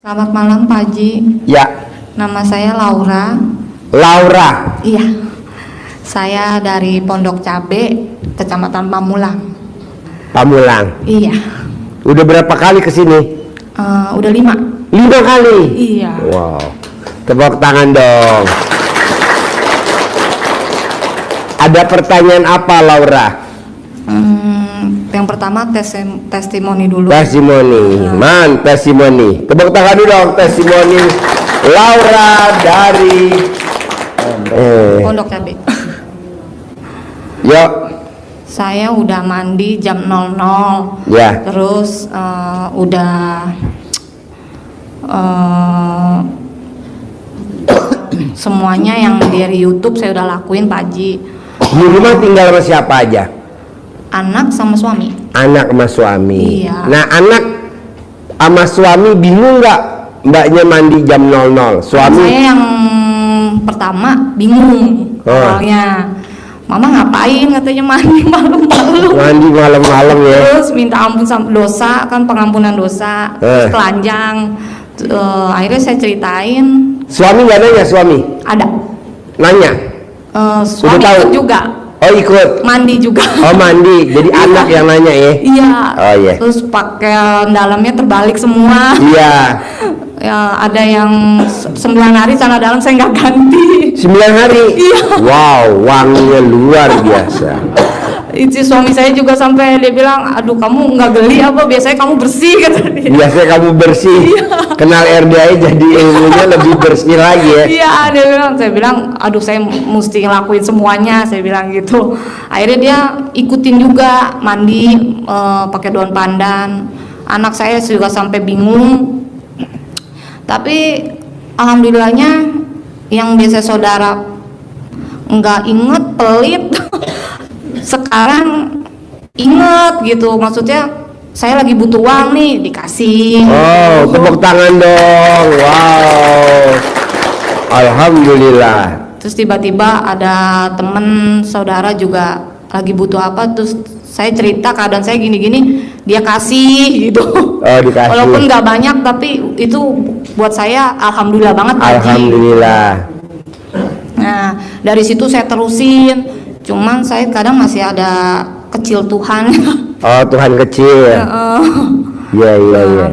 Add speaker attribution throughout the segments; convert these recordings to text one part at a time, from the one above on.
Speaker 1: Selamat malam Pak Haji.
Speaker 2: Ya.
Speaker 1: Nama saya Laura.
Speaker 2: Laura.
Speaker 1: Iya. Saya dari Pondok Cabe, Kecamatan Pamulang.
Speaker 2: Pamulang.
Speaker 1: Iya.
Speaker 2: Udah berapa kali kesini?
Speaker 1: Udah 5.
Speaker 2: 5 kali?
Speaker 1: Iya.
Speaker 2: Wow. Tepuk tangan dong. Ada pertanyaan apa, Laura?
Speaker 1: Yang pertama testimoni dulu.
Speaker 2: Testimoni. Testimoni. Tepuk tangan dulu dong, testimoni Laura dari
Speaker 1: Pondok Cabe.
Speaker 2: Yuk.
Speaker 1: Saya udah mandi jam 00.
Speaker 2: Ya.
Speaker 1: Terus semuanya yang dari YouTube saya udah lakuin Pak Haji.
Speaker 2: Di rumah tinggal sama siapa aja?
Speaker 1: Anak sama suami.
Speaker 2: Anak sama suami.
Speaker 1: Iya.
Speaker 2: Nah, anak sama suami bingung nggak mbaknya mandi jam 00? Suami?
Speaker 1: Saya yang pertama bingung awalnya. Mama ngapain katanya mandi malam-malam?
Speaker 2: Mandi malam-malam ya.
Speaker 1: Terus minta ampun sama dosa, kan pengampunan dosa, terus telanjang. Akhirnya saya ceritain.
Speaker 2: Suami nggak nanya, suami?
Speaker 1: Ada.
Speaker 2: Nanya?
Speaker 1: Suami
Speaker 2: Udah tahu?
Speaker 1: ikut juga.
Speaker 2: Oh, ikut?
Speaker 1: Mandi juga.
Speaker 2: Oh, mandi. Jadi anak yang nanya ya?
Speaker 1: Iya.
Speaker 2: Oh iya.
Speaker 1: Terus pakaian dalamnya terbalik semua.
Speaker 2: Iya.
Speaker 1: Ya, ada yang 9 hari celana dalam saya nggak ganti.
Speaker 2: 9 hari?
Speaker 1: Iya.
Speaker 2: Wow, wanginya luar biasa.
Speaker 1: Itu suami saya juga sampai dia bilang, aduh kamu nggak geli apa, biasanya kamu bersih kata dia.
Speaker 2: Biasanya kamu bersih.
Speaker 1: Iya.
Speaker 2: Kenal RDI jadi ilmunya lebih bersih lagi ya?
Speaker 1: Iya, dia bilang, saya bilang, aduh saya mesti ngelakuin semuanya, saya bilang gitu. Akhirnya dia ikutin juga mandi pakai daun pandan. Anak saya juga sampai bingung. Tapi alhamdulillahnya yang biasa saudara nggak inget, pelit, sekarang inget gitu. Maksudnya saya lagi butuh uang nih, dikasih.
Speaker 2: Oh, tepuk tangan dong. Wow. Alhamdulillah.
Speaker 1: Terus tiba-tiba ada temen saudara juga lagi butuh apa, terus saya cerita keadaan saya gini-gini, dia kasih gitu.
Speaker 2: Oh, dikasih.
Speaker 1: Walaupun nggak banyak, tapi itu buat saya alhamdulillah banget.
Speaker 2: Alhamdulillah.
Speaker 1: Nah, dari situ saya terusin. Cuman saya kadang masih ada kecil Tuhan.
Speaker 2: Oh, Tuhan kecil. Iya, iya.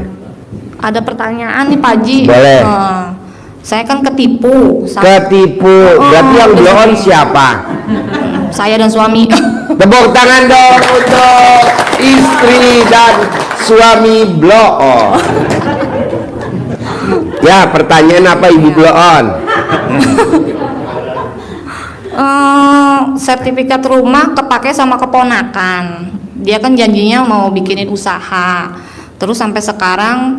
Speaker 1: Ada pertanyaan nih Pak Haji.
Speaker 2: Boleh.
Speaker 1: Saya kan ketipu.
Speaker 2: Ketipu. Berarti yang blow on siapa?
Speaker 1: Saya dan suami.
Speaker 2: Tepuk tangan dong untuk istri dan suami blow on. Ya, pertanyaan apa Ibu blow on?
Speaker 1: Sertifikat rumah kepake sama keponakan. Dia kan janjinya mau bikinin usaha. Terus sampai sekarang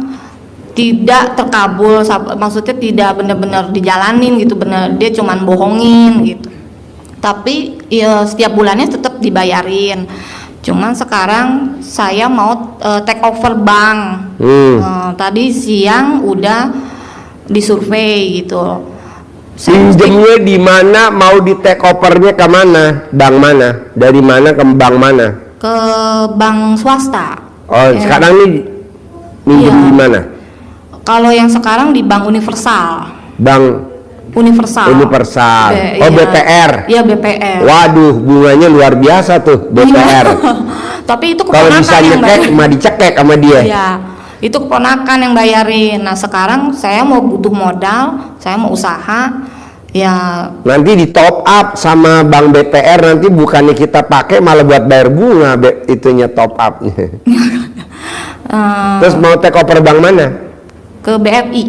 Speaker 1: tidak terkabul, maksudnya tidak benar-benar dijalanin gitu, benar dia cuman bohongin gitu. Tapi ya setiap bulannya tetap dibayarin. Cuman sekarang saya mau take over bank. Tadi siang udah disurvei gitu.
Speaker 2: Pinjemnya di mana, mau di take overnya ke mana? Bank mana? Dari mana ke bank mana?
Speaker 1: Ke bank swasta.
Speaker 2: Oh, ya. Sekarang nih minjem di mana?
Speaker 1: Kalau yang sekarang di Bank Universal.
Speaker 2: Bank
Speaker 1: Universal.
Speaker 2: Oh, BPR.
Speaker 1: Iya, BPR.
Speaker 2: Waduh, bunganya luar biasa tuh BPR.
Speaker 1: Tapi itu
Speaker 2: kalau
Speaker 1: keponakan
Speaker 2: bisa
Speaker 1: yang
Speaker 2: nyekek, mah dicekek sama dia.
Speaker 1: Iya. Itu keponakan yang bayarin. Nah, sekarang saya mau butuh modal, saya mau usaha. Ya,
Speaker 2: nanti di top up sama Bank BPR, nanti bukannya kita pakai malah buat bayar bunga itunya top upnya. Terus mau take over bank mana?
Speaker 1: Ke BFI.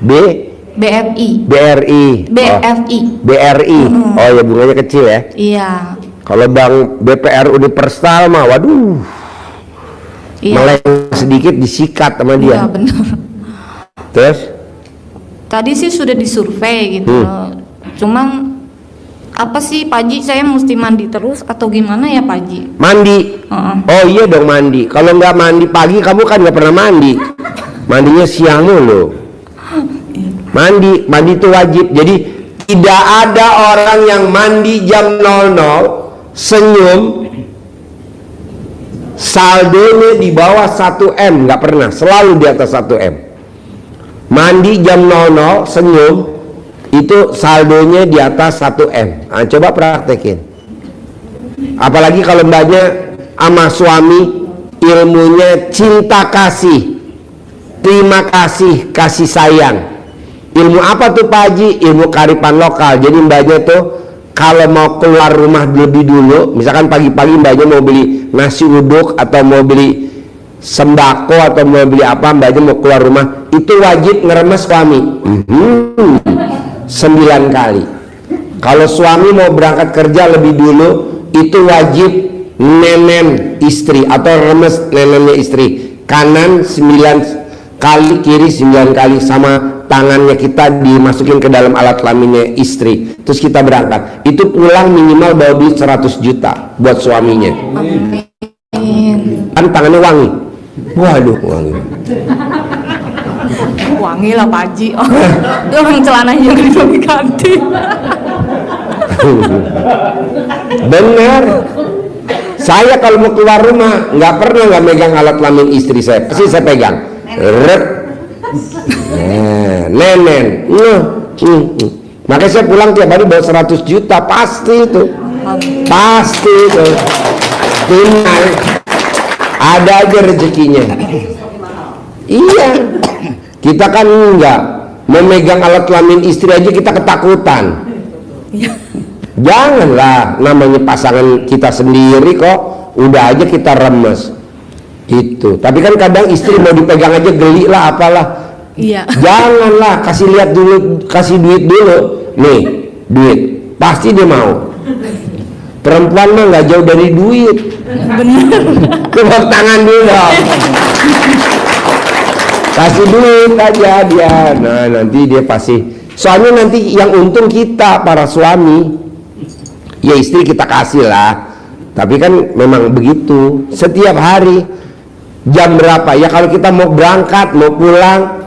Speaker 1: BFI.
Speaker 2: BRI.
Speaker 1: BFI.
Speaker 2: BRI. Oh ya, bunganya kecil ya.
Speaker 1: Iya.
Speaker 2: Kalau Bank BPR Universal mah waduh. Iya. Meleng sedikit disikat sama dia.
Speaker 1: Iya, benar.
Speaker 2: Terus?
Speaker 1: Tadi sih sudah disurvei gitu. Cuman apa sih Pak Haji, saya mesti mandi terus atau gimana ya Pak Haji?
Speaker 2: Mandi? Oh iya dong mandi. Kalau nggak mandi pagi kamu kan nggak pernah mandi. Mandinya siang mulu. Mandi itu wajib. Jadi tidak ada orang yang mandi jam 00 senyum saldonya di bawah 1 M, nggak pernah, selalu di atas 1 M. Mandi jam 00 senyum itu saldonya di atas 1M. Nah, coba praktekin. Apalagi kalau mbaknya sama suami ilmunya cinta kasih, terima kasih, kasih sayang. Ilmu apa tuh Pak Haji? Ilmu kearifan lokal. Jadi mbaknya tuh kalau mau keluar rumah lebih dulu, misalkan pagi-pagi mbaknya mau beli nasi uduk atau mau beli sembako atau mau beli apa, mbaknya mau keluar rumah, itu wajib ngeremes suami 9 kali. Kalau suami mau berangkat kerja lebih dulu, itu wajib nenen istri atau remes nenennya istri, kanan 9 kali, kiri 9 kali, sama tangannya kita dimasukin ke dalam alat kelaminnya istri, terus kita berangkat. Itu pulang minimal bawa duit 100 juta buat suaminya. Kan tangannya wangi. Waduh, wangi.
Speaker 1: Wangi lah Pak Haji. Itu orang celananya belum diganti.
Speaker 2: Bener. Saya kalau mau keluar rumah nggak pernah nggak megang alat kelamin istri saya, pasti saya pegang. Rep. Nenen. Makanya saya pulang tiap hari bawa 100 juta pasti itu. Pasti itu. Tinggal ada aja rezekinya. Iya. Kita kan enggak memegang alat kelamin istri aja kita ketakutan. Janganlah, namanya pasangan kita sendiri kok, udah aja kita remes itu. Tapi kan kadang istri mau dipegang aja geli lah apalah.
Speaker 1: Iya.
Speaker 2: Janganlah, kasih lihat dulu, kasih duit dulu. Nih, duit. Pasti dia mau. Perempuan mah nggak jauh dari duit.
Speaker 1: Bener.
Speaker 2: Tepuk tangan dulu dong. Kasih duit aja dia. Nah, nanti dia pasti. Soalnya nanti yang untung kita para suami. Ya istri kita kasih lah, tapi kan memang begitu setiap hari. Jam berapa ya kalau kita mau berangkat mau pulang,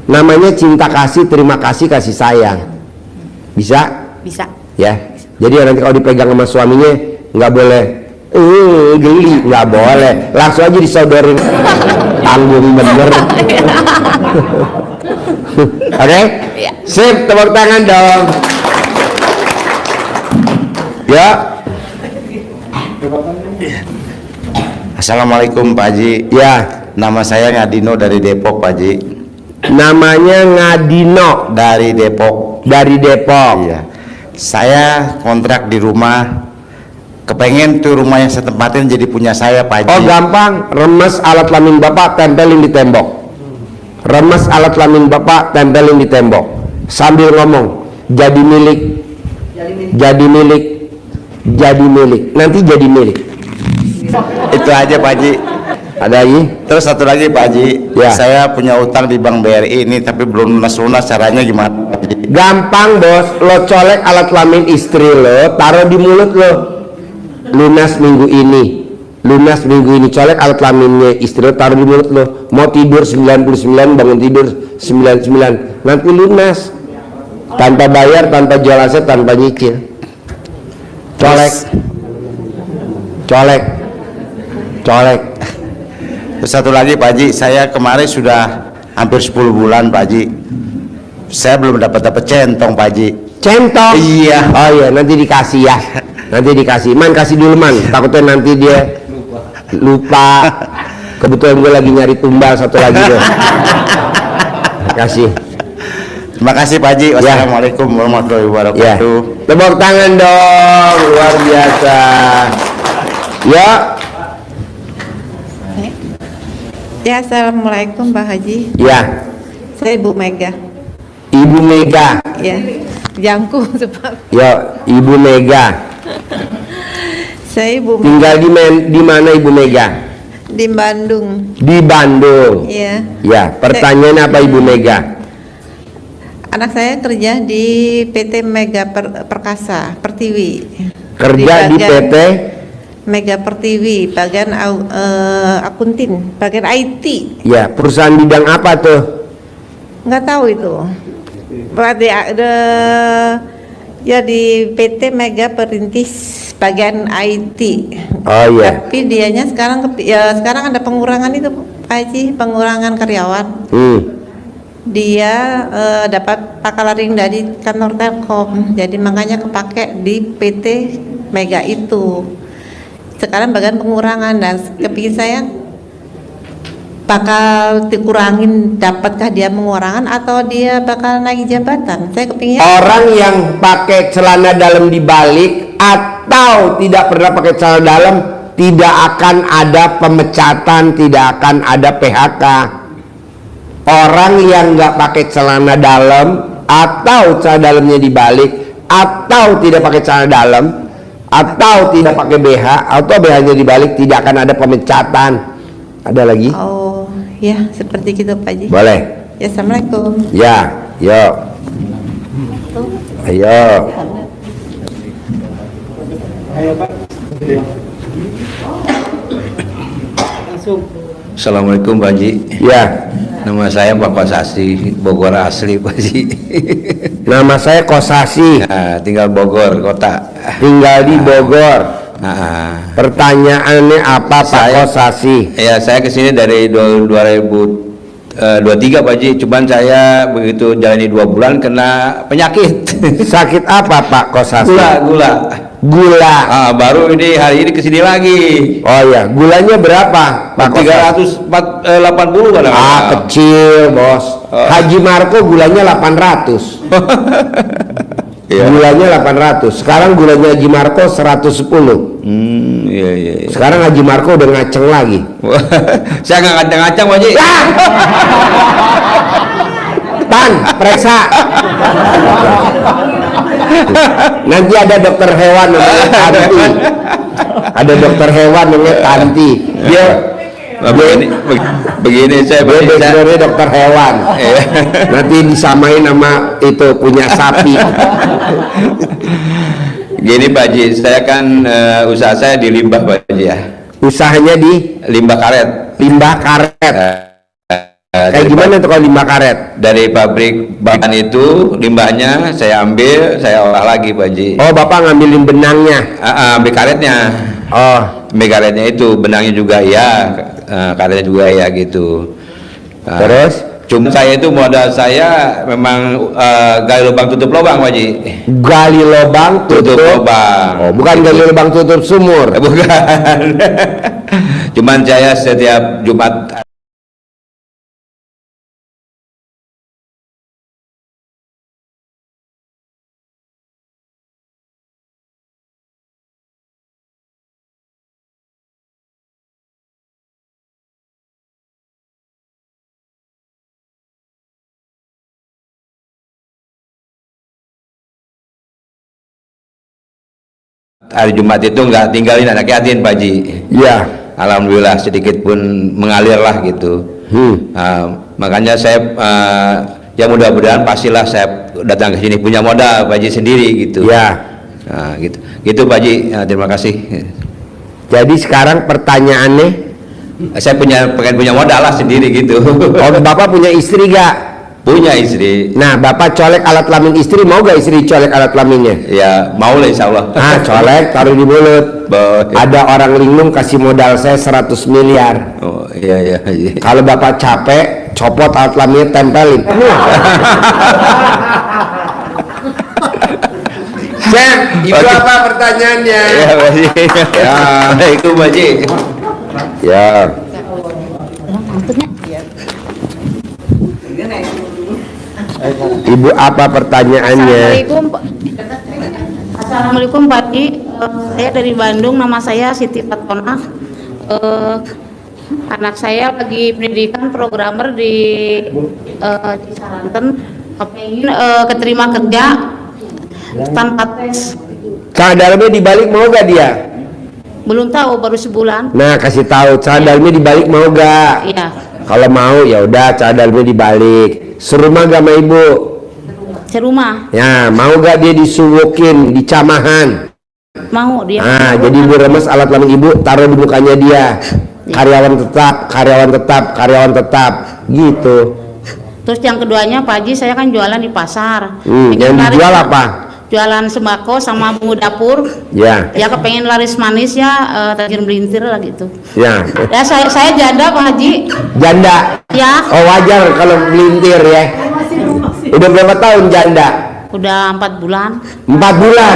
Speaker 2: namanya cinta kasih, terima kasih, kasih sayang. Bisa ya. Jadi nanti kalau dipegang sama suaminya nggak boleh geli, nggak boleh, langsung aja disodorin. Tanggung bener. Oke? Sip, tepuk tangan dong. Ya.
Speaker 3: Assalamualaikum Pak Haji.
Speaker 2: Ya.
Speaker 3: Nama saya Ngadino dari Depok Pak Haji.
Speaker 2: Namanya Ngadino
Speaker 3: Dari Depok.
Speaker 2: dari Depok.
Speaker 3: Iya. Saya kontrak di rumah. Kepengen tuh rumah yang saya tempatin jadi punya saya Pak Haji.
Speaker 2: Oh gampang, remes alat kelamin bapak tempelin di tembok. Remes alat kelamin bapak tempelin di tembok. Sambil ngomong, jadi milik, jadi milik, jadi milik. Nanti jadi milik.
Speaker 3: Itu aja Pak Haji.
Speaker 2: Ada lagi?
Speaker 3: Terus satu lagi Pak Haji.
Speaker 2: Ya.
Speaker 3: Saya punya utang di Bank BRI ini tapi belum lunas-lunas, caranya gimana Pak Haji?
Speaker 2: Gampang bos, lo colek alat kelamin istri lo, taruh di mulut lo. Lunas minggu ini, lunas minggu ini, colek alat kelaminnya istri lo, taruh di mulut lo. Mau tidur 99, bangun tidur 99, nanti lunas. Tanpa bayar, tanpa jual aset, tanpa nyicil. Colek, colek, colek.
Speaker 3: Terus satu lagi Pak Haji, saya kemarin sudah hampir 10 bulan Pak Haji. Saya belum dapat centong Pak Haji.
Speaker 2: Centong?
Speaker 3: Iya.
Speaker 2: Oh iya, nanti dikasih ya. Nanti dikasih. Man, kasih dulu man. Takutnya nanti dia lupa. Kebetulan gue lagi nyari tumbal satu lagi tuh. Kasih.
Speaker 3: Terima kasih Pak Haji. Wassalamualaikum warahmatullahi
Speaker 2: Ya.
Speaker 3: wabarakatuh.
Speaker 2: Tepuk tangan dong, luar biasa. Ya.
Speaker 4: Ya, assalamualaikum Pak Haji.
Speaker 2: Ya.
Speaker 4: Saya Ibu Mega.
Speaker 2: Ibu Mega.
Speaker 4: Ya, jangku sebab
Speaker 2: Ya, Ibu Mega.
Speaker 4: saya Ibu
Speaker 2: Tinggal di mana Ibu Mega?
Speaker 4: di Bandung.
Speaker 2: Di Bandung.
Speaker 4: Ya,
Speaker 2: Ya, pertanyaannya apa Ibu Mega?
Speaker 4: anak saya kerja di PT Mega Perkasa Pertiwi.
Speaker 2: Kerja di
Speaker 4: bagian
Speaker 2: PT
Speaker 4: Mega Pertiwi, bagian akuntin, bagian IT.
Speaker 2: Ya, perusahaan bidang apa tuh?
Speaker 4: Nggak tahu itu. Berarti ya di PT Mega Perintis bagian IT.
Speaker 2: Oh iya.
Speaker 4: Tapi dianya sekarang sekarang ada pengurangan itu Pak Haji, pengurangan karyawan. dia dapat pakaling dari kantor Telkom, jadi makanya kepake di PT Mega itu. Sekarang bagian pengurangan, dan kepikir saya bakal dikurangin, dapatkah dia mengurangan atau dia bakal naik jabatan? Saya kepingin
Speaker 2: Orang yang pakai celana dalam dibalik atau tidak pernah pakai celana dalam tidak akan ada pemecatan, tidak akan ada PHK. Orang yang nggak pakai celana dalam atau celana dalamnya dibalik atau tidak pakai celana dalam atau tidak pakai BH atau BH-nya dibalik tidak akan ada pemecatan. Ada lagi?
Speaker 4: oh ya seperti gitu Pak Haji.
Speaker 2: Boleh.
Speaker 4: Ya, assalamualaikum.
Speaker 2: Ya, yuk. Ayo.
Speaker 5: Assalamualaikum Pak Haji.
Speaker 2: Ya.
Speaker 5: Nama saya Pak Kosasi, Bogor asli Pak Haji.
Speaker 2: Nama saya Kosasi,
Speaker 5: Nah, tinggal Bogor kota.
Speaker 2: tinggal di Bogor.
Speaker 5: Nah,
Speaker 2: Pertanyaannya apa Pak Kosasi?
Speaker 5: ya saya kesini dari 2023 Pak Haji. Cuman saya begitu jalani 2 bulan kena penyakit.
Speaker 2: Sakit apa Pak Kosasi?
Speaker 5: Gula.
Speaker 2: Gula.
Speaker 5: Baru ini hari ini kesini lagi.
Speaker 2: Oh ya, gulanya berapa Pak Kosasi?
Speaker 5: 380 kan?
Speaker 2: Kecil bos. Haji Marco gulanya 800.
Speaker 5: Iya.
Speaker 2: Gulanya 800. Sekarang gulanya Haji Marco 110.
Speaker 5: Iya.
Speaker 2: Sekarang Haji Marco udah ngaceng lagi.
Speaker 5: Saya nggak ngacang-ngacang Pak Haji.
Speaker 2: Tan, periksa. Nanti ada dokter hewan namanya Tanti. Ada dokter hewan namanya Tanti. Dia
Speaker 5: begini saya
Speaker 2: sebenarnya dokter hewan. Nanti disamain sama itu punya sapi.
Speaker 5: Gini Pak Haji, saya kan usaha saya di limbah Pak Haji ya.
Speaker 2: Usahanya di
Speaker 5: Limbah karet.
Speaker 2: limbah karet. Kayak gimana tuh kalau limbah karet?
Speaker 5: Dari pabrik bahan itu limbahnya saya ambil, saya olah lagi Pak Haji.
Speaker 2: Oh, Bapak ngambilin benangnya.
Speaker 5: Ambil karetnya.
Speaker 2: Oh,
Speaker 5: Ambil karetnya itu, benangnya juga ya, karetnya juga ya gitu.
Speaker 2: terus
Speaker 5: Cuma saya itu modal saya memang gali lubang tutup lubang Pak Haji.
Speaker 2: gali lubang
Speaker 5: Tutup lubang.
Speaker 2: Oh, bukan gali lubang tutup sumur.
Speaker 5: Bukan. Cuman saya setiap Jumat hari Jumat itu nggak tinggalin anak yatim Pak Haji.
Speaker 2: Iya.
Speaker 5: Alhamdulillah sedikit pun mengalir lah gitu. Makanya saya ya mudah-mudahan pastilah saya datang ke sini punya modal Pak Haji sendiri gitu.
Speaker 2: Iya.
Speaker 5: Nah, gitu Pak Haji. Terima kasih.
Speaker 2: Jadi sekarang pertanyaannya,
Speaker 5: Saya pengen punya modal lah sendiri gitu.
Speaker 2: oh, Bapak punya istri gak?
Speaker 5: Punya istri.
Speaker 2: Nah, Bapak colek alat kelamin istri, mau gak istri colek alat kelaminnya?
Speaker 5: Ya mau lah insya Allah.
Speaker 2: Colek, taruh di mulut. Ada orang linglung kasih modal saya 100 miliar.
Speaker 5: Oh iya.
Speaker 2: Kalau Bapak capek, copot alat kelaminnya, tempelin. Chef, itu apa pertanyaannya?
Speaker 5: Ya, Pak Haji. Ya, itu Pak Haji.
Speaker 2: Ya. Ibu, apa pertanyaannya?
Speaker 1: Assalamualaikum Pak Haji. Saya dari Bandung, nama saya Siti Fatona. Anak saya lagi pendidikan programmer di Saranten, pengen keterima kerja tanpa tes.
Speaker 2: Celana dalamnya dibalik mau gak dia?
Speaker 1: Belum tahu, baru sebulan.
Speaker 2: Nah, kasih tahu celana dalamnya dibalik mau gak?
Speaker 1: Iya.
Speaker 2: Kalau mau ya udah celana dalamnya dibalik. Serumah gak sama ibu?
Speaker 1: Serumah.
Speaker 2: Ya, mau gak dia disuwukin, dicamahan?
Speaker 1: Mau dia.
Speaker 2: Nah, jadi ibu remes alat kelamin ibu taruh di mukanya dia. Karyawan tetap, gitu.
Speaker 1: Terus yang keduanya Pak Haji, saya kan jualan di pasar.
Speaker 2: Yang dijual apa?
Speaker 6: jualan sembako sama bumbu dapur.
Speaker 2: Ya.
Speaker 6: Ya kepengen laris manis ya, tajir melintir lah gitu.
Speaker 2: Ya.
Speaker 6: Ya saya janda Pak Haji.
Speaker 2: Janda.
Speaker 6: Ya.
Speaker 2: Oh wajar kalau melintir ya. Udah berapa tahun janda?
Speaker 6: Udah 4 bulan.
Speaker 2: 4 bulan.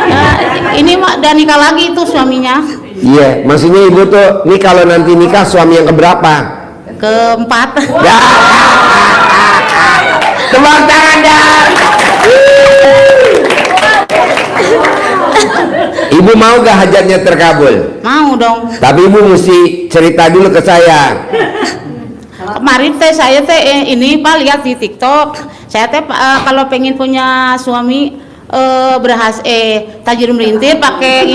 Speaker 6: Ya, ini mak udah nikah lagi itu suaminya.
Speaker 2: Iya, maksudnya ibu tuh, nih kalau nanti nikah suami yang keberapa?
Speaker 6: Keempat.
Speaker 2: Ya. Tepuk tangan dah. Ibu mau gak hajatnya terkabul?
Speaker 6: Mau dong.
Speaker 2: Tapi ibu mesti cerita dulu ke saya.
Speaker 6: Kemarin teh saya teh ini Pak lihat di TikTok. Saya teh kalau pengen punya suami tajir melintir pakai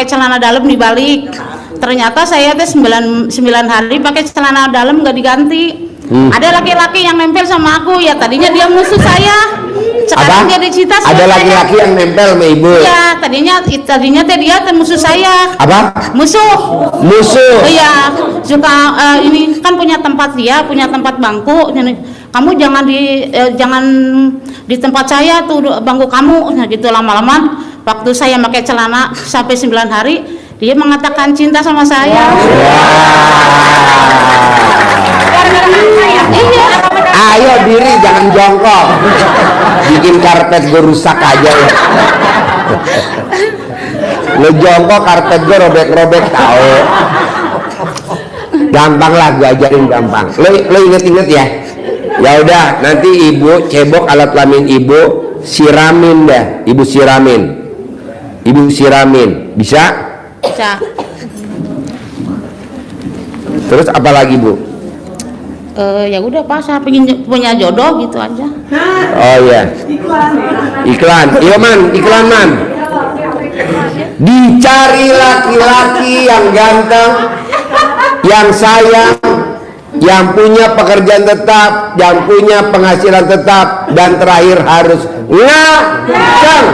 Speaker 6: celana dalam dibalik. Ternyata saya teh 9 hari pakai celana dalam nggak diganti. Ada laki-laki yang nempel sama aku, ya tadinya dia musuh saya. Sekarang jadi cinta sama
Speaker 2: Ada laki-laki yang nempel sama ibu.
Speaker 6: Iya, tadinya teh dia teh musuh saya.
Speaker 2: Apa?
Speaker 6: Musuh. Iya, suka ini kan punya tempat bangku. Kamu jangan di tempat saya tuh bangku kamu. Nah gitu lama-lama waktu saya pakai celana sampai 9 hari dia mengatakan cinta sama saya. Iya.
Speaker 2: Ayo diri jangan jongkok. Bikin karpet gue rusak aja ya. Lo jongkok karpet gue robek-robek tahu. Gampang lah gue ajarin gampang. Lo inget-inget ya. Ya udah nanti ibu cebok alat kelamin ibu siramin dah. Ibu siramin. Bisa?
Speaker 6: Bisa.
Speaker 2: Terus apa lagi bu?
Speaker 6: Ya udah Pak, saya pengen punya jodoh gitu aja.
Speaker 2: Oh iya. Iklan. Iya man, iklan man. Dicari laki-laki yang ganteng, yang sayang, yang punya pekerjaan tetap, yang punya penghasilan tetap, dan terakhir harus ngacang.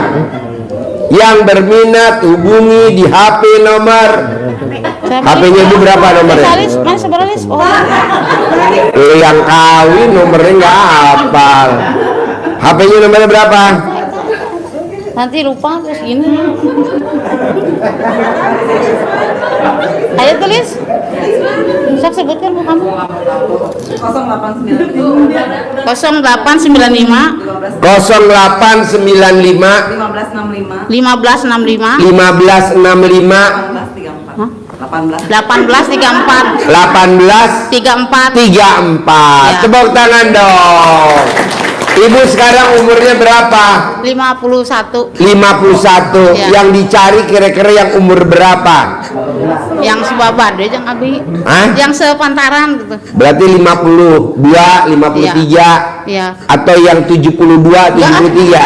Speaker 2: Yang berminat hubungi di HP nomor. HP-nya itu berapa nomornya?
Speaker 6: Mana sebenarnya?
Speaker 2: Yang kawin nomornya nggak hafal. HP-nya nomornya berapa?
Speaker 6: Nanti lupa terus gini. Ayo tulis. Bisa sebutkan bu kamu. 0895
Speaker 2: 0895
Speaker 6: 1565 1834
Speaker 2: 1834
Speaker 6: Ya.
Speaker 2: Tepuk tangan dong. Ibu sekarang umurnya berapa?
Speaker 6: 51.
Speaker 2: 51.
Speaker 6: Ya.
Speaker 2: Yang dicari kira-kira yang umur berapa?
Speaker 6: Yang sebabade yang abi.
Speaker 2: Hah?
Speaker 6: Yang sepantaran gitu.
Speaker 2: Berarti 52, 53
Speaker 6: Iya.
Speaker 2: atau yang 72, 73.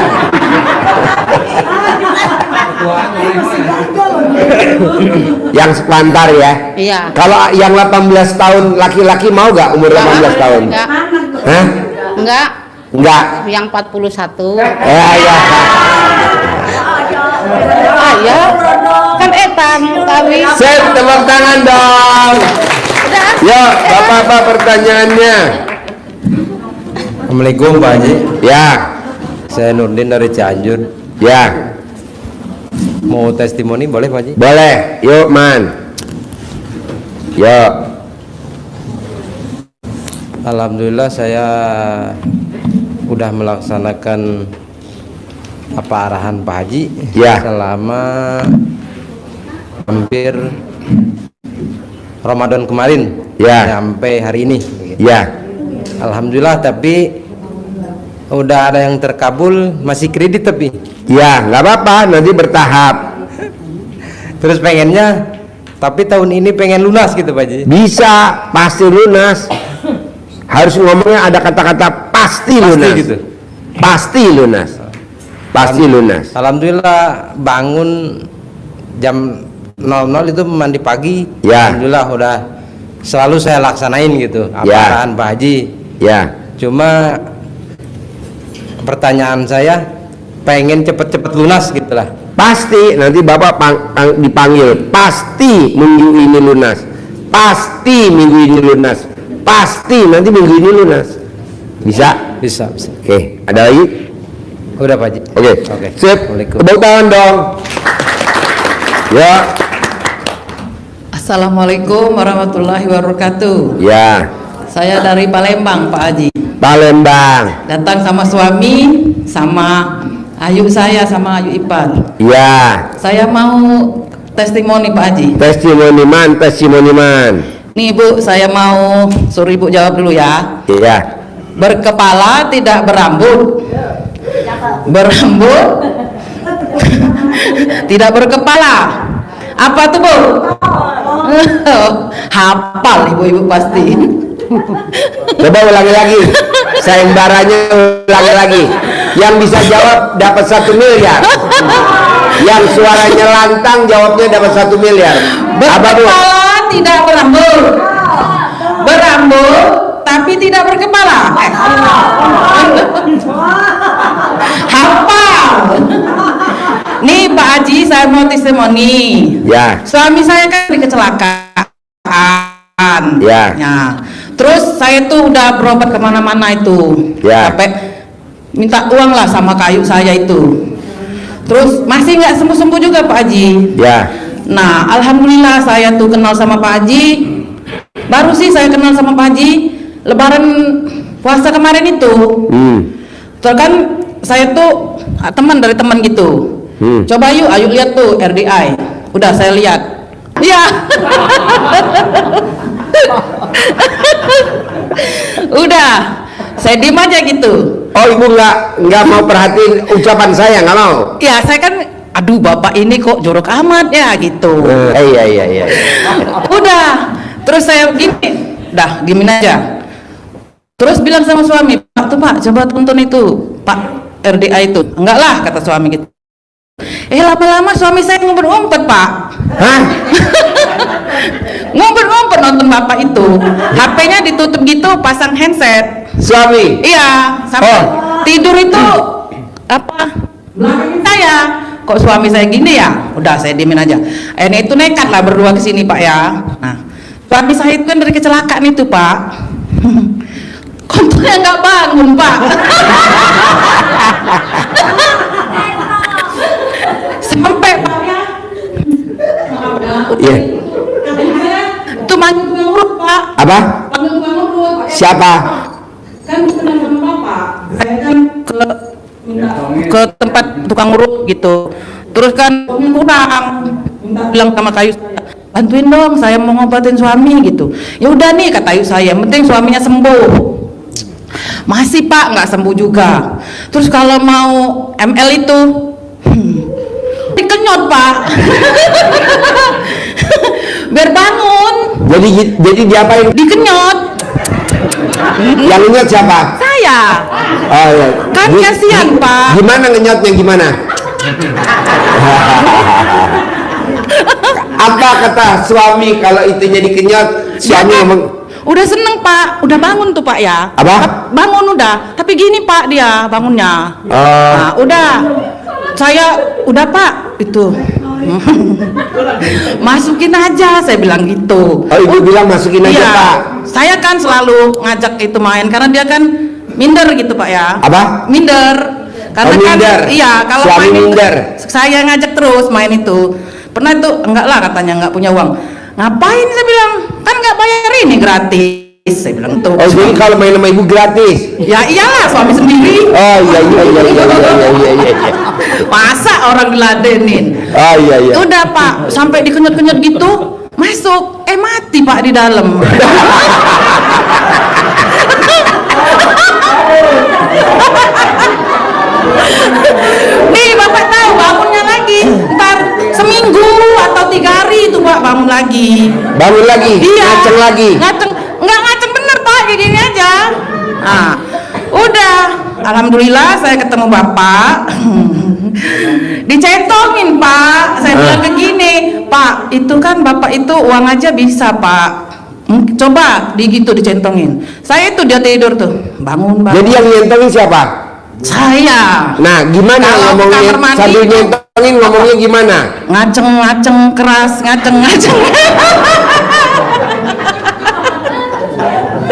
Speaker 2: Yang sepantar ya.
Speaker 6: Iya.
Speaker 2: Kalau yang 18 tahun laki-laki mau gak umur 18 tahun?
Speaker 6: Enggak.
Speaker 2: Hah?
Speaker 6: Enggak.
Speaker 2: Enggak.
Speaker 6: Yang 41.
Speaker 2: Ya.
Speaker 6: Ya. Kan etan kami.
Speaker 2: Set, tepuk tangan dong. Yo, bapak-bapak pertanyaannya.
Speaker 7: Assalamualaikum Pak Haji.
Speaker 2: Ya.
Speaker 7: Saya Nurdin dari Cianjur.
Speaker 2: Ya.
Speaker 7: Mau testimoni boleh Pak Haji?
Speaker 2: Boleh. Yuk, man. Yuk.
Speaker 7: Alhamdulillah saya udah melaksanakan apa arahan Pak Haji
Speaker 2: Ya.
Speaker 7: selama hampir Ramadan kemarin
Speaker 2: Ya.
Speaker 7: sampai hari ini.
Speaker 2: Ya.
Speaker 7: Alhamdulillah, tapi udah ada yang terkabul, masih kredit tapi
Speaker 2: Ya, nggak apa-apa, nanti bertahap.
Speaker 7: terus pengennya, tapi tahun ini pengen lunas gitu Pak Haji.
Speaker 2: Bisa, pasti lunas. Harus ngomongnya ada kata-kata pasti lunas.
Speaker 7: gitu.
Speaker 2: Pasti lunas. Pasti lunas.
Speaker 7: Alhamdulillah bangun jam 00 itu mandi pagi.
Speaker 2: Ya.
Speaker 7: Alhamdulillah udah selalu saya laksanain gitu apa
Speaker 2: Ya.
Speaker 7: arahan Pak Haji.
Speaker 2: Ya.
Speaker 7: Cuma pertanyaan saya pengen cepet-cepet lunas gitulah.
Speaker 2: Pasti nanti Bapak dipanggil. Pasti minggu ini lunas. Pasti minggu ini lunas. Pasti nanti minggu ini lunas. Bisa?
Speaker 7: Bisa, bisa.
Speaker 2: Oke, ada lagi?
Speaker 7: Udah Pak Haji.
Speaker 2: Oke.
Speaker 7: Oke.
Speaker 2: Sip.
Speaker 7: Assalamualaikum.
Speaker 2: Tepuk tangan dong. Ya.
Speaker 8: Assalamualaikum warahmatullahi wabarakatuh.
Speaker 2: Ya.
Speaker 8: Saya dari Palembang, Pak Haji.
Speaker 2: Palembang.
Speaker 8: Datang sama suami, sama Ayu saya, sama Ayu Ipar.
Speaker 2: Ya.
Speaker 8: Saya mau testimoni, Pak Haji.
Speaker 2: Testimoni man.
Speaker 8: Nih Bu, saya mau suruh Ibu jawab dulu ya.
Speaker 2: Ya.
Speaker 8: Berkepala tidak berambut. Berambut tidak berkepala. Apa tuh Bu? Hafal ibu-ibu pasti.
Speaker 2: Coba ulangi lagi. Sayembaranya ulangi lagi. Yang bisa jawab dapat 1 miliar. Yang suaranya lantang jawabnya dapat 1 miliar. Apa Bu?
Speaker 8: Berkepala tidak berambut. Berambut tapi tidak berkepala. Hafal. Nih Pak Haji, saya mau testimoni.
Speaker 2: Ya.
Speaker 8: Suami saya kan di kecelakaan.
Speaker 2: Ya.
Speaker 8: Terus saya tuh udah berobat kemana-mana itu.
Speaker 2: Ya.
Speaker 8: Sampai minta uang lah sama kayu saya itu. Terus masih nggak sembuh-sembuh juga Pak Haji.
Speaker 2: Ya.
Speaker 8: Nah, alhamdulillah saya tuh kenal sama Pak Haji. Baru sih saya kenal sama Pak Haji Lebaran puasa kemarin itu. Terus kan saya tuh teman dari teman gitu. Coba yuk, ayo lihat tuh RDI. Udah saya lihat. Iya. Udah, saya diem aja gitu.
Speaker 2: Oh, Ibu nggak mau perhatiin ucapan saya, nggak mau?
Speaker 8: Ya saya kan, aduh bapak ini kok jorok amat ya gitu.
Speaker 2: Iya.
Speaker 8: Udah, terus saya gini, dah diemin aja. Terus bilang sama suami, Pak tuh Pak, coba tonton itu, Pak RDI itu. Enggak lah, kata suami gitu. Lama-lama suami saya ngumpet-ngumpet Pak.
Speaker 2: Hah?
Speaker 8: Ngumpet-ngumpet nonton bapak itu. HP-nya ditutup gitu, pasang handset.
Speaker 2: Suami?
Speaker 8: Iya, sampai tidur itu apa? Belakangin saya. Kok suami saya gini ya? Udah saya diemin aja. Akhirnya itu nekat lah berdua ke sini Pak ya. Nah, suami saya itu kan dari kecelakaan itu Pak. Kontaknya nggak bangun Pak. Sampai Pak ya.
Speaker 2: Iya.
Speaker 8: Itu manggil tukang urut Pak.
Speaker 2: Apa?
Speaker 8: Panggil tukang urut.
Speaker 2: Siapa?
Speaker 8: Kan bukan sama bapak. Saya kan ke tempat tukang urut gitu. Terus kan kurang. Bilang sama kayu saya, bantuin dong, saya mau ngobatin suami gitu. Ya udah nih kata Ayu saya, yang penting suaminya sembuh. Masih Pak nggak sembuh juga. Terus kalau mau ML itu dikenyot Pak. Biar bangun.
Speaker 2: Jadi diapain?
Speaker 8: Dikenyot.
Speaker 2: Yang ingat siapa?
Speaker 8: Saya.
Speaker 2: Oh iya.
Speaker 8: Kan kasihan Pak.
Speaker 2: Gimana ngenyotnya gimana? Apa kata suami kalau itunya dikenyot? Suami ngomong,
Speaker 8: udah seneng Pak, udah bangun tuh Pak ya.
Speaker 2: Apa?
Speaker 8: Bangun udah, tapi gini Pak dia bangunnya.
Speaker 2: Oh.
Speaker 8: Nah, udah. Saya udah Pak itu. Masukin aja, saya bilang gitu.
Speaker 2: Oh, Ibu bilang masukin aja
Speaker 8: Iya.
Speaker 2: Pak.
Speaker 8: Saya kan selalu ngajak itu main karena dia kan minder gitu Pak ya.
Speaker 2: Apa?
Speaker 8: Minder. Karena
Speaker 2: Oh, minder.
Speaker 8: kan iya kalau
Speaker 2: Suami
Speaker 8: main itu,
Speaker 2: minder.
Speaker 8: saya ngajak terus main itu. Pernah itu enggak lah katanya nggak punya uang. Ngapain saya bilang? Kan nggak bayar ini gratis. Saya bilang tuh.
Speaker 2: Oh, jadi kalau main sama Ibu gratis?
Speaker 8: Ya iyalah suami sendiri.
Speaker 2: Oh iya.
Speaker 8: Masa orang diladenin?
Speaker 2: Oh iya.
Speaker 8: Udah Pak, sampai dikenyot-kenyot gitu, masuk, mati Pak di dalam. Nih Bapak tahu bangunnya lagi, ntar seminggu atau 3 hari itu Pak bangun lagi.
Speaker 2: Bangun lagi?
Speaker 8: Iya.
Speaker 2: Ngaceng lagi?
Speaker 8: Ngaceng, nggak ngaceng bener Pak, kayak gini aja. Nah, udah, alhamdulillah saya ketemu Bapak. Dicentongin Pak, saya bilang ke gini, Pak, itu kan Bapak itu uang aja bisa Pak. Coba gitu dicentongin. Saya itu dia tidur tuh, bangun.
Speaker 2: Jadi yang nyentongin siapa?
Speaker 8: Saya.
Speaker 2: Nah, gimana
Speaker 8: Kalau
Speaker 2: ngomongnya?
Speaker 8: kamar mandi
Speaker 2: Sambil
Speaker 8: itu-
Speaker 2: nyentongin ngomongnya gimana?
Speaker 8: Ngaceng keras, ngaceng.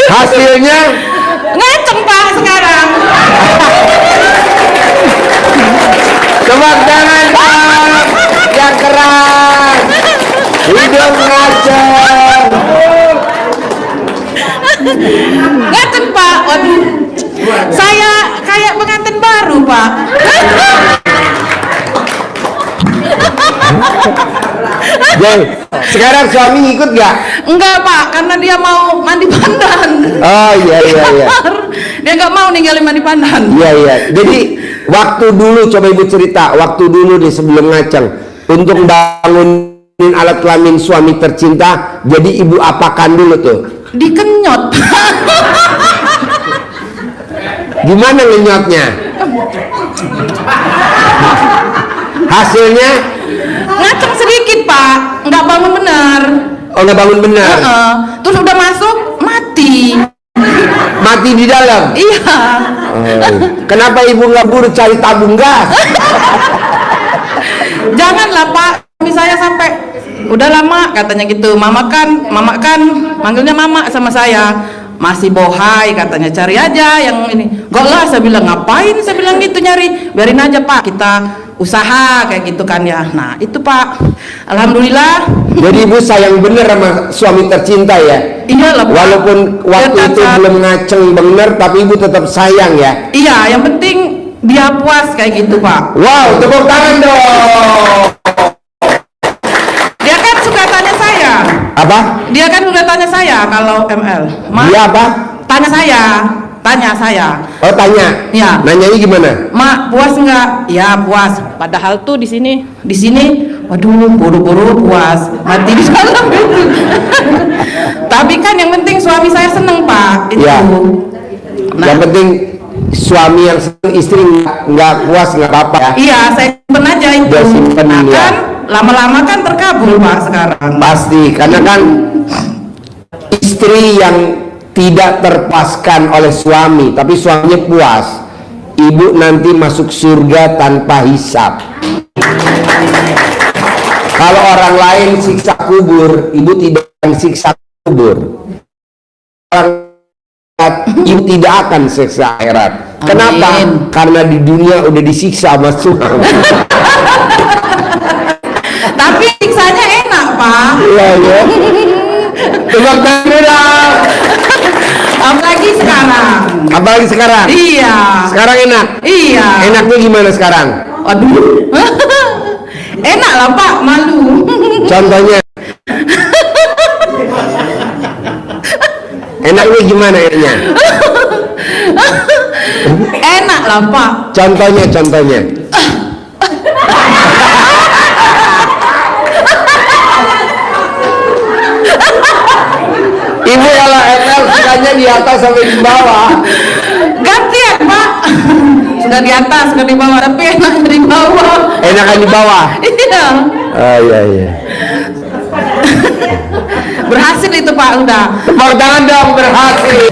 Speaker 2: Hasilnya
Speaker 8: Ngaceng Pak sekarang.
Speaker 2: Tepuk tangan dong yang keras. Hidung ngaceng.
Speaker 8: Ngaten Pak, waduh, saya kayak pengantin baru Pak.
Speaker 2: Jadi, sekarang suami ikut gak?
Speaker 8: Enggak Pak, karena dia mau mandi pandan.
Speaker 2: Oh iya.
Speaker 8: Dia nggak mau ninggalin mandi pandan.
Speaker 2: Iya. Jadi waktu dulu, coba ibu cerita, waktu dulu di sebelum ngaceng, untuk bangunin alat kelamin suami tercinta, jadi ibu apakan dulu tuh?
Speaker 8: Dikenyot.
Speaker 2: Gimana ngenyotnya? Hasilnya?
Speaker 8: Ngaceng sedikit Pak, nggak bangun benar.
Speaker 2: Oh, nggak bangun benar.
Speaker 8: Terus udah masuk mati.
Speaker 2: Mati di dalam.
Speaker 8: Iya.
Speaker 2: Kenapa ibu nggak buru cari tabung gas?
Speaker 8: Janganlah Pak, suami saya sampai udah lama katanya gitu. Mama kan manggilnya mama sama saya. Masih bohai katanya, cari aja yang ini. Gak lah, saya bilang ngapain, saya bilang gitu nyari. Biarin aja Pak, kita usaha kayak gitu kan ya. Nah itu Pak, alhamdulillah.
Speaker 2: Jadi ibu sayang bener sama suami tercinta ya?
Speaker 8: Iya lah Pak.
Speaker 2: Walaupun waktu itu belum ngaceng bener, tapi ibu tetap sayang ya?
Speaker 8: Iya, yang penting dia puas kayak gitu Pak.
Speaker 2: Wow, tepuk tangan dong.
Speaker 8: Dia kan suka tanya saya.
Speaker 2: Apa?
Speaker 8: Dia kan suka tanya saya kalau ML.
Speaker 2: Dia apa?
Speaker 8: Tanya saya.
Speaker 2: Oh, tanya.
Speaker 8: Ya.
Speaker 2: Nanyanya gimana?
Speaker 8: Mak, puas nggak? Ya puas. Padahal tuh di sini, waduh, buru-buru puas, mati di dalam itu. Tapi kan yang penting suami saya seneng Pak. Itu.
Speaker 2: Ya.
Speaker 8: Nah,
Speaker 2: Yang penting suami yang seneng, istri nggak puas nggak apa-apa ya?
Speaker 8: iya, saya simpen aja itu.
Speaker 2: Dia simpen,
Speaker 8: Nah,
Speaker 2: ya.
Speaker 8: kan lama-lama kan terkabul Pak sekarang.
Speaker 2: Pasti, karena kan istri yang tidak terpuaskan oleh suami, tapi suaminya puas, ibu nanti masuk surga tanpa hisap. Kalau orang lain siksa kubur, ibu tidak akan siksa kubur. Ibu tidak akan siksa akhirat. Kenapa? Karena di dunia udah disiksa sama suami.
Speaker 8: Tapi siksanya enak Pak.
Speaker 2: Iya. Tepuk tangan. Apalagi sekarang.
Speaker 8: Iya.
Speaker 2: Sekarang enak.
Speaker 8: Iya.
Speaker 2: Enaknya gimana sekarang?
Speaker 8: Aduh. Enak lah Pak, malu.
Speaker 2: Contohnya. Enaknya gimana enaknya?
Speaker 8: Enak lah Pak.
Speaker 2: Contohnya. Ibu kalau ML sukanya di atas sampai di bawah.
Speaker 8: Gantian Pak. Sudah di atas, sudah di bawah, tapi enak di bawah.
Speaker 2: Enakan di bawah.
Speaker 8: Iya.
Speaker 2: Oh iya.
Speaker 8: Berhasil itu Pak, udah.
Speaker 2: Tepuk tangan dong, berhasil.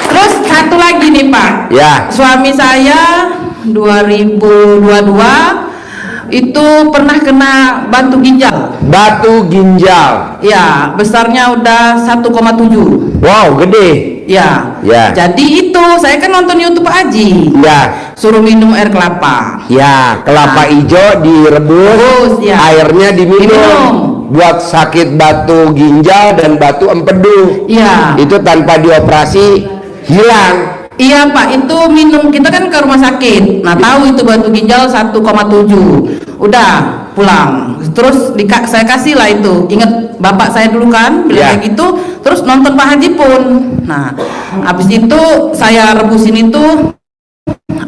Speaker 8: Terus satu lagi nih Pak.
Speaker 2: Ya.
Speaker 8: Suami saya 2022 itu pernah kena batu ginjal.
Speaker 2: Batu ginjal.
Speaker 8: Ya, besarnya udah 1,7.
Speaker 2: Wow, gede.
Speaker 8: Ya.
Speaker 2: Ya.
Speaker 8: Jadi itu saya kan nonton YouTube Aji.
Speaker 2: Ya.
Speaker 8: Suruh minum air kelapa.
Speaker 2: Ya, kelapa hijau direbus,
Speaker 8: ya.
Speaker 2: airnya diminum. Buat sakit batu ginjal dan batu empedu.
Speaker 8: Iya.
Speaker 2: Itu tanpa dioperasi hilang.
Speaker 8: Iya Pak, itu minum, kita kan ke rumah sakit. Nah tahu itu batu ginjal 1,7. Udah pulang. Terus saya kasih lah itu. Ingat bapak saya dulu kan bilang kayak gitu. Terus nonton Pak Haji pun. Nah, habis itu saya rebusin itu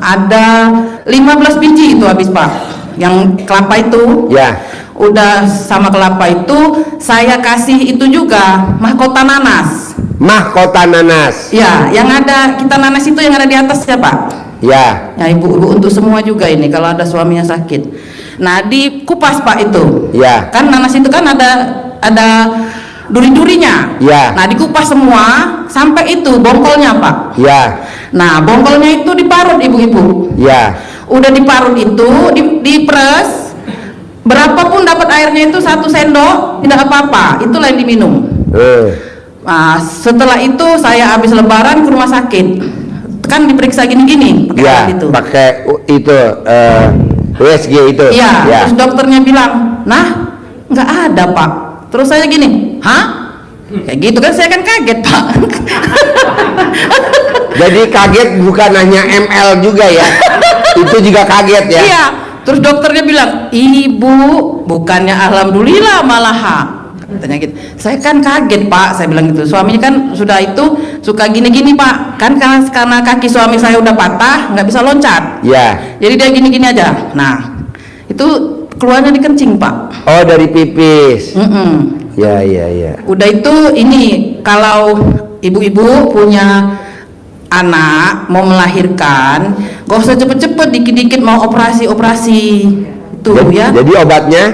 Speaker 8: ada 15 biji itu habis Pak. Yang kelapa itu.
Speaker 2: Ya.
Speaker 8: Udah sama kelapa itu saya kasih itu juga mahkota nanas.
Speaker 2: Mahkota nanas.
Speaker 8: Ya, yang ada kita nanas itu yang ada di atas ya Pak.
Speaker 2: Ya.
Speaker 8: Ya ibu-ibu untuk semua juga ini kalau ada suaminya sakit. Nah dikupas Pak itu.
Speaker 2: Ya.
Speaker 8: Kan nanas itu kan ada duri-durinya.
Speaker 2: Ya.
Speaker 8: Nah dikupas semua sampai itu bongkolnya Pak.
Speaker 2: Ya.
Speaker 8: Nah bongkolnya itu diparut ibu-ibu.
Speaker 2: Ya.
Speaker 8: Udah diparut itu diperes. Berapapun dapat airnya itu 1 sendok tidak apa-apa. Itulah yang diminum. Nah, setelah itu saya habis lebaran ke rumah sakit kan diperiksa gini-gini pakai alat itu.
Speaker 2: Pakai itu USG itu.
Speaker 8: Iya,
Speaker 2: Ya.
Speaker 8: terus dokternya bilang, nah nggak ada Pak. Terus saya gini, hah? Kayak gitu kan, saya kan kaget Pak.
Speaker 2: Jadi kaget bukan hanya ML juga ya. Itu juga kaget ya.
Speaker 8: Iya, terus dokternya bilang, ibu bukannya alhamdulillah malah katanya gitu. Saya kan kaget Pak, saya bilang gitu. Suaminya kan sudah itu suka gini-gini Pak, kan karena kaki suami saya udah patah, nggak bisa loncat.
Speaker 2: Ya.
Speaker 8: Jadi dia gini-gini aja. Nah, itu keluarnya di kencing Pak.
Speaker 2: Oh, dari pipis.
Speaker 8: Mm-mm.
Speaker 2: Ya, ya, ya.
Speaker 8: Udah itu ini kalau ibu-ibu punya anak mau melahirkan, gak usah cepet-cepet, dikit-dikit mau operasi itu ya.
Speaker 2: Jadi
Speaker 8: Obatnya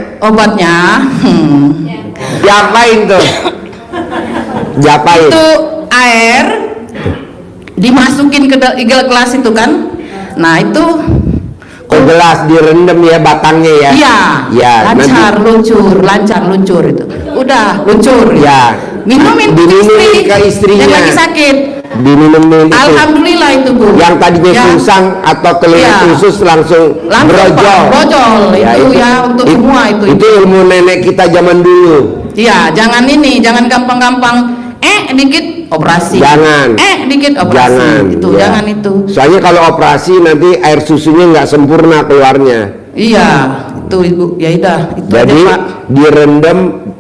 Speaker 2: diapain tuh? Diapain?
Speaker 8: itu air dimasukin ke gelas itu kan. Nah itu
Speaker 2: Ke gelas direndam ya batangnya ya.
Speaker 8: iya,
Speaker 2: Ya,
Speaker 8: lancar luncur itu. Udah luncur.
Speaker 2: Ya.
Speaker 8: Minumin
Speaker 2: Diminumin ke istrinya.
Speaker 8: yang lagi sakit.
Speaker 2: Diminumin itu.
Speaker 8: Alhamdulillah itu Bu.
Speaker 2: Yang tadinya
Speaker 8: Ya.
Speaker 2: susang atau kelihatan
Speaker 8: Ya.
Speaker 2: khusus langsung
Speaker 8: Langsung,
Speaker 2: brojol.
Speaker 8: Pak, brojol. Itu ya, untuk semua itu.
Speaker 2: Itu ilmu nenek kita zaman dulu.
Speaker 8: Iya, jangan gampang-gampang dikit operasi.
Speaker 2: Jangan.
Speaker 8: Dikit operasi.
Speaker 2: Jangan.
Speaker 8: Itu,
Speaker 2: Ya.
Speaker 8: jangan itu.
Speaker 2: Soalnya kalau operasi nanti air susunya nggak sempurna keluarnya.
Speaker 8: Iya, itu Ibu. Ya udah, itu
Speaker 2: Jadi
Speaker 8: aja Pak.
Speaker 2: direndam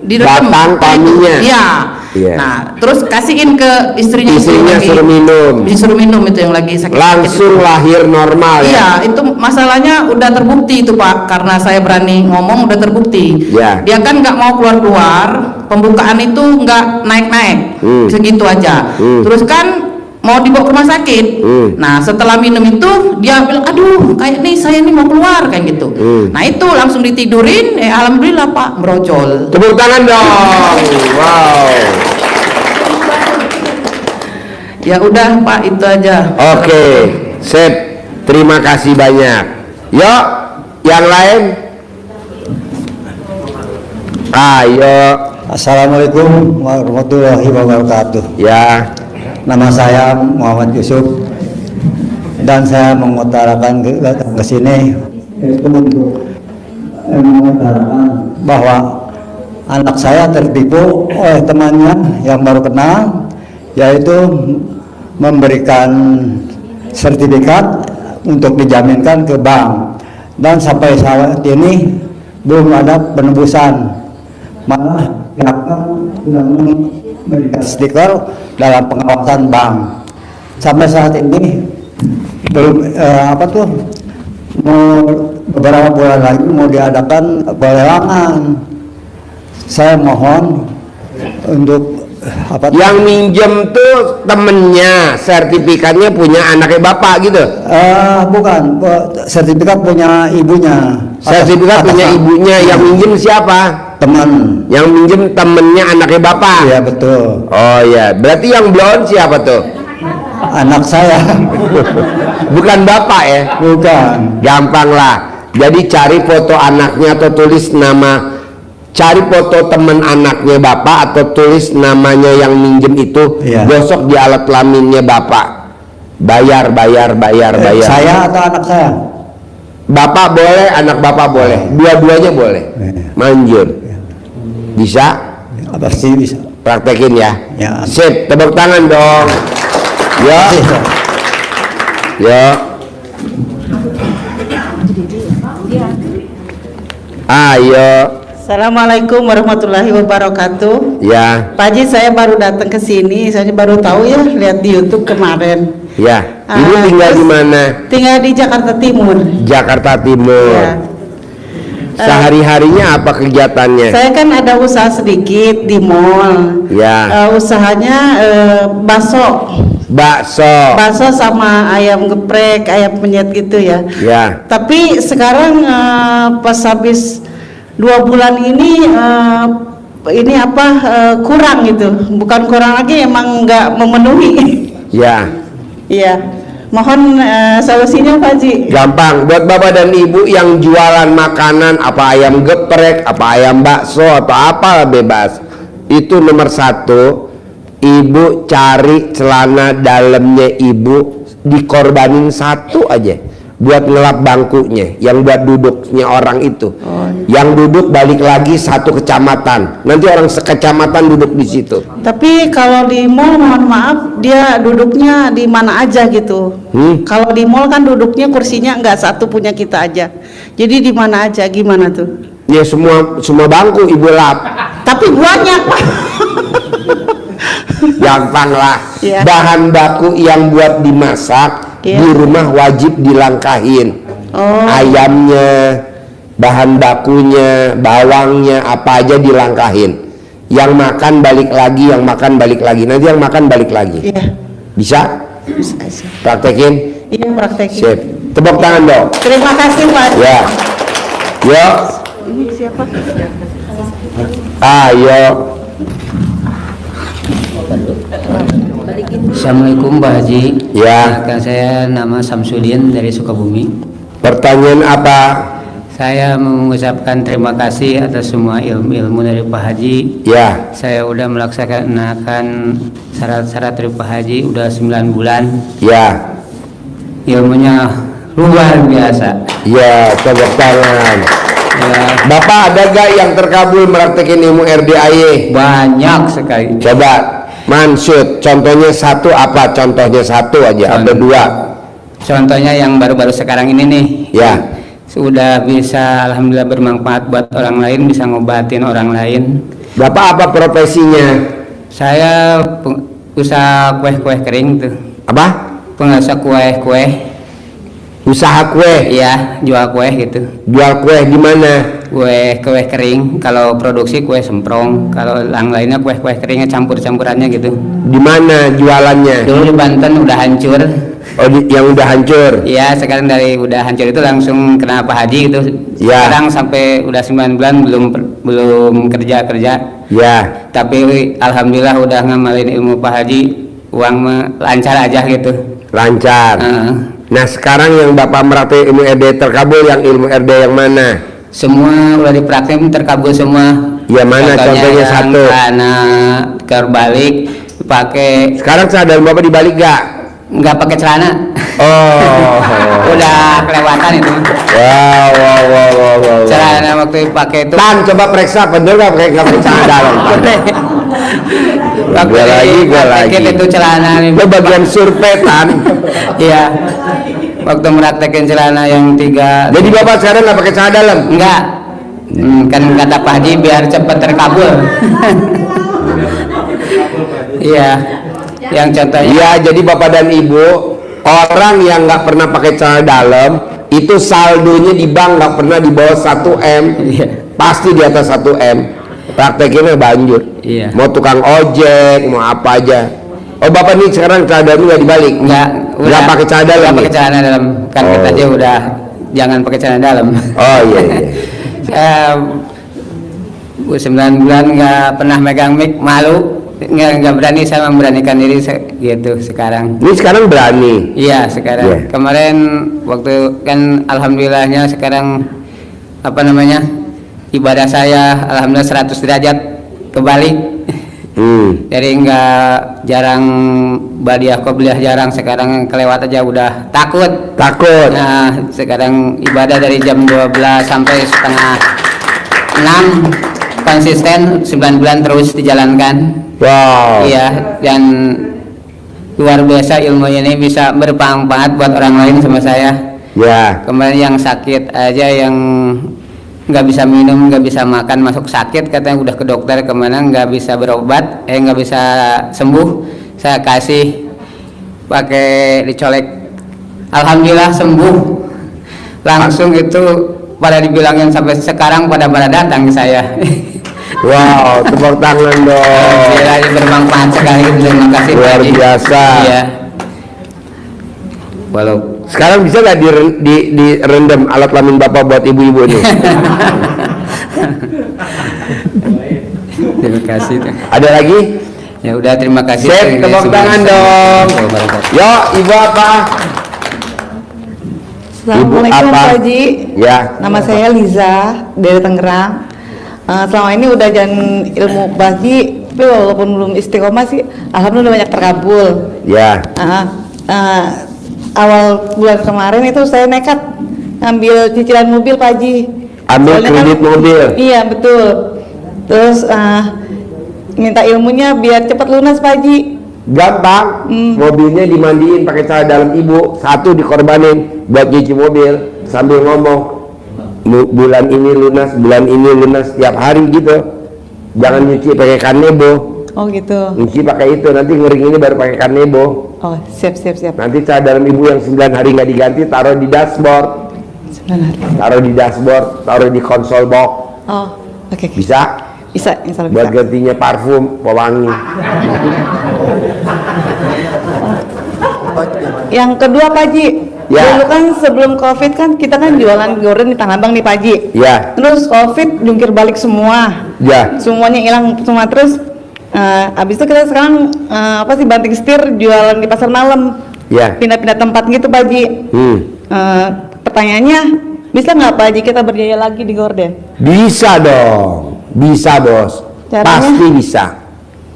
Speaker 2: batang
Speaker 8: apa itu?
Speaker 2: kaminya.
Speaker 8: Iya.
Speaker 2: Iya.
Speaker 8: Nah, terus kasihin ke istrinya itu
Speaker 2: Istrinya
Speaker 8: lagi-
Speaker 2: suruh minum.
Speaker 8: Disuruh minum itu yang lagi sakit.
Speaker 2: Langsung lahir normal ya.
Speaker 8: Iya, itu masalahnya udah terbukti itu Pak, karena saya berani ngomong udah terbukti.
Speaker 2: Ya.
Speaker 8: Dia kan nggak mau keluar, pembukaan itu nggak naik-naik, segitu aja. Terus kan mau dibawa ke rumah sakit. Nah, setelah minum itu dia bilang, aduh, kayak nih saya nih mau keluar kayak gitu. Nah itu langsung ditidurin, alhamdulillah Pak, brojol.
Speaker 2: Tepuk tangan dong. Wow.
Speaker 8: Ya udah Pak, itu aja.
Speaker 2: Oke, sip. Terima kasih banyak. Yuk, yang lain. Ayo.
Speaker 9: Assalamualaikum warahmatullahi wabarakatuh.
Speaker 2: Ya.
Speaker 9: Nama saya Muhammad Yusuf dan saya mengutarakan ke sini itu untuk mengutarakan bahwa anak saya tertipu oleh temannya yang baru kenal, yaitu memberikan sertifikat untuk dijaminkan ke bank, dan sampai saat ini belum ada penebusan. Malah pihak bank sudah memberikan stiker dalam pengawasan bank. Sampai saat ini belum mau beberapa bulan lagi mau diadakan pelelangan. Saya mohon untuk
Speaker 2: Yang minjem tuh temennya, sertifikatnya punya anaknya bapak gitu.
Speaker 9: bukan, sertifikat punya ibunya.
Speaker 2: Sertifikat punya ibunya, yang minjem siapa?
Speaker 9: Teman.
Speaker 2: Yang minjem temennya anaknya bapak.
Speaker 9: Iya betul.
Speaker 2: Oh ya, berarti yang blon siapa tuh?
Speaker 9: Anak saya.
Speaker 2: Bukan bapak ya?
Speaker 9: Bukan.
Speaker 2: Gampang lah. Jadi cari foto anaknya atau tulis nama. Cari foto teman anaknya bapak atau tulis namanya yang minjem itu.
Speaker 9: Iya.
Speaker 2: Gosok di alat kelaminnya bapak. Bayar.
Speaker 9: Saya atau anak saya?
Speaker 2: Bapak boleh, anak bapak boleh. Dua-duanya boleh. Manjur. Bisa?
Speaker 9: Pasti bisa.
Speaker 2: Praktekin ya.
Speaker 9: Ya.
Speaker 2: Sip, tepuk tangan dong. Ya. Ya. Ayo.
Speaker 4: Assalamualaikum warahmatullahi wabarakatuh.
Speaker 2: Ya.
Speaker 4: Pak Haji, saya baru datang ke sini, saya baru tahu ya, lihat di YouTube kemarin.
Speaker 2: Ya. Ibu tinggal di mana?
Speaker 4: Tinggal di Jakarta Timur.
Speaker 2: Jakarta Timur.
Speaker 4: Ya.
Speaker 2: Sehari-harinya apa kegiatannya?
Speaker 4: Saya kan ada usaha sedikit di mall.
Speaker 2: Ya.
Speaker 4: Usahanya bakso sama ayam geprek, ayam penyet gitu ya.
Speaker 2: Ya.
Speaker 4: Tapi sekarang pas habis 2 bulan ini kurang gitu, bukan kurang lagi, emang nggak memenuhi.
Speaker 2: Ya.
Speaker 4: Iya, mohon solusinya Pak Haji.
Speaker 2: Gampang, buat bapak dan ibu yang jualan makanan, apa ayam geprek, apa ayam bakso, atau apa bebas. Itu nomor 1, ibu cari celana dalamnya ibu, dikorbanin 1 aja. buat ngelap bangkunya, yang buat duduknya orang itu. Yang duduk balik lagi satu kecamatan. Nanti orang sekecamatan duduk di situ.
Speaker 10: Tapi kalau di mall, mohon maaf, dia duduknya di mana aja gitu. Kalau di mall kan duduknya kursinya nggak satu punya kita aja. Jadi di mana aja, gimana tuh?
Speaker 2: Ya semua bangku ibu lap.
Speaker 10: Tapi banyak.
Speaker 2: Gampang lah.
Speaker 10: Iya.
Speaker 2: Bahan baku yang buat dimasak
Speaker 10: Iya.
Speaker 2: di rumah wajib dilangkahin.
Speaker 10: Oh.
Speaker 2: Ayamnya, bahan bakunya, bawangnya, apa aja dilangkahin. Yang makan balik lagi, yang makan balik lagi. Nanti yang makan balik lagi.
Speaker 10: Iya.
Speaker 2: Bisa?
Speaker 10: Bisa.
Speaker 2: Praktekin?
Speaker 10: Iya, praktekin.
Speaker 2: Sip. Tepuk tangan dong.
Speaker 10: Terima kasih Pak.
Speaker 2: Ya. Yuk.
Speaker 10: Ini siapa?
Speaker 2: Ayo.
Speaker 11: Assalamualaikum Pak Haji.
Speaker 2: Ya.
Speaker 11: Perkenalkan, saya nama Samsudin dari Sukabumi.
Speaker 2: Pertanyaan apa?
Speaker 11: Saya mengucapkan terima kasih atas semua ilmu-ilmu dari Pak Haji.
Speaker 2: Ya.
Speaker 11: Saya udah melaksanakan syarat-syarat dari Pak Haji udah 9 bulan.
Speaker 2: Ya.
Speaker 11: Ilmunya luar biasa.
Speaker 2: Ya, tepuk tangan.
Speaker 11: Ya,
Speaker 2: Bapak ada gak yang terkabul meraktekin ilmu RDAY?
Speaker 11: banyak sekali.
Speaker 2: Coba Mansud, contohnya satu apa? Contohnya satu aja, ada dua.
Speaker 11: Contohnya yang baru-baru sekarang ini nih.
Speaker 2: Ya.
Speaker 11: Sudah bisa alhamdulillah bermanfaat buat orang lain, bisa ngobatin orang lain.
Speaker 2: Bapak apa profesinya?
Speaker 11: Saya usaha kue-kue kering tuh.
Speaker 2: Apa?
Speaker 11: Pengusaha kue-kue.
Speaker 2: Usaha kue?
Speaker 11: Iya, jual kue gitu.
Speaker 2: Jual kue di mana?
Speaker 11: Kue kering. Kalau produksi kue semprong. Kalau yang lainnya kue keringnya campur-campurannya gitu.
Speaker 2: Di mana jualannya?
Speaker 11: Dulu di Banten udah hancur.
Speaker 2: Oh, yang udah hancur?
Speaker 11: Iya, sekarang dari udah hancur itu langsung kena Pak Haji gitu.
Speaker 2: Ya.
Speaker 11: Sekarang sampai udah 9 bulan belum kerja.
Speaker 2: Ya.
Speaker 11: Tapi alhamdulillah udah ngamalin ilmu Pak Haji, uang lancar aja gitu.
Speaker 2: Lancar. Nah, sekarang yang Bapak meraktekin ilmu RD terkabul, yang ilmu RD yang mana?
Speaker 11: Semua udah dipraktekin terkabul semua.
Speaker 2: Ya, mana contohnya
Speaker 11: yang
Speaker 2: satu?
Speaker 11: Celana terbalik pakai.
Speaker 2: Sekarang celana dalam Bapak dibalik gak?
Speaker 11: Nggak pakai celana.
Speaker 2: Oh.
Speaker 11: Udah kelewatan itu.
Speaker 2: Wow.
Speaker 11: Celana waktu pakai itu.
Speaker 2: Tan, coba periksa bener nggak pakai celana dalam? Gue lagi.
Speaker 11: Itu celana.
Speaker 2: Lo bagian survei Tan.
Speaker 11: Iya. Waktu meraktekin celana yang 3.
Speaker 2: Jadi Bapak sekarang nggak pakai celana dalam?
Speaker 11: Enggak. Kan kata Pak Haji biar cepat terkabul. Iya. Yang contohnya.
Speaker 2: Iya, jadi Bapak dan Ibu, orang yang nggak pernah pakai celana dalam itu saldonya di bank nggak pernah di bawah 1 M.
Speaker 11: Iya.
Speaker 2: Pasti di atas 1 M. Praktekinnya banjur.
Speaker 11: Iya.
Speaker 2: Mau tukang ojek, mau apa aja. Oh, Bapak nih sekarang celana dalamnya nggak dibalik? Nggak pakai celana dalam.
Speaker 11: Nggak pakai celana dalam. Kan kita aja udah jangan pakai celana dalam.
Speaker 2: Oh iya.
Speaker 11: Saya 9 bulan nggak pernah megang mic, malu. Nggak berani, saya memberanikan diri gitu sekarang.
Speaker 2: Ini sekarang berani?
Speaker 11: Iya, sekarang.
Speaker 2: Yeah.
Speaker 11: Kemarin waktu kan alhamdulillahnya sekarang apa namanya, ibadah saya alhamdulillah 100 derajat kebalik. Jadi nggak jarang badiah qobliyah jarang, sekarang kelewat aja udah takut. Nah, sekarang ibadah dari jam 12 sampai setengah 6 konsisten 9 bulan terus dijalankan.
Speaker 2: Wow.
Speaker 11: Iya, dan luar biasa ilmu ini bisa bermanfaat buat orang lain sama saya.
Speaker 2: Ya.
Speaker 11: Kemarin yang sakit aja, yang nggak bisa minum, nggak bisa makan, masuk sakit, katanya udah ke dokter kemana, nggak bisa berobat, nggak bisa sembuh. Saya kasih pakai dicolek, alhamdulillah sembuh. Langsung itu pada dibilangin sampai sekarang pada datang ke saya.
Speaker 2: Wow, tepuk tangan dong.
Speaker 11: Alhamdulillah bermanfaat sekali, terima kasih.
Speaker 2: Luar biasa.
Speaker 11: Iya.
Speaker 2: Walau sekarang bisa nggak di rendam alat kelamin Bapak buat ibu-ibu ini?
Speaker 11: Terima kasih.
Speaker 2: Ada lagi?
Speaker 11: Ya udah, terima kasih.
Speaker 2: Sip, tepuk tangan dong. Yo, ibu apa?
Speaker 10: Assalamualaikum
Speaker 2: Ibu apa?
Speaker 10: Pak Haji.
Speaker 2: Ya.
Speaker 10: Nama saya Liza dari Tangerang. Selama ini udah jalan ilmu Pak Haji, tapi walaupun belum istiqomah sih, alhamdulillah banyak terkabul.
Speaker 2: Ya.
Speaker 10: awal bulan kemarin itu saya nekat ambil cicilan mobil Pak Haji.
Speaker 2: Ambil
Speaker 10: Soalnya
Speaker 2: kredit mobil.
Speaker 10: Iya betul. Terus minta ilmunya biar cepat lunas Pak Haji.
Speaker 2: Gampang, mobilnya dimandiin pakai cara dalam ibu, satu dikorbanin buat cuci mobil sambil ngomong bulan ini lunas tiap hari gitu. Jangan nyuci pakai kanebo.
Speaker 10: Oh gitu.
Speaker 2: Nyuci pakai itu, nanti ngering ini baru pakai kanebo.
Speaker 10: Oh siap.
Speaker 2: Nanti cara dalam ibu yang 9 hari nggak diganti taruh di dashboard.
Speaker 10: 9 hari.
Speaker 2: Taruh di dashboard, taruh di konsol box.
Speaker 10: Oh oke.
Speaker 2: Bisa?
Speaker 10: Bisa, insya Allah
Speaker 2: Buat
Speaker 10: bisa.
Speaker 2: gantinya parfum, pewangi.
Speaker 10: Yang kedua Pak Haji,
Speaker 2: Ya.
Speaker 10: dulu kan sebelum COVID kan kita kan jualan gorden di Tanah Abang nih Pak Haji.
Speaker 2: Ya,
Speaker 10: Terus COVID jungkir balik semua,
Speaker 2: ya.
Speaker 10: semuanya hilang semua. Terus habis itu kita sekarang banting setir jualan di pasar malam,
Speaker 2: Ya.
Speaker 10: pindah-pindah tempat gitu Pak Haji. Pertanyaannya, bisa nggak Pak Haji kita berjaya lagi di gorden?
Speaker 2: Bisa dong. Bisa bos.
Speaker 10: Caranya?
Speaker 2: Pasti bisa.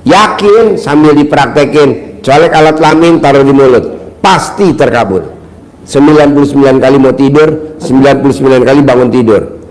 Speaker 2: Yakin sambil dipraktekin. Colek alat kelamin taruh di mulut. Pasti terkabul. 99 kali mau tidur, 99 kali bangun tidur.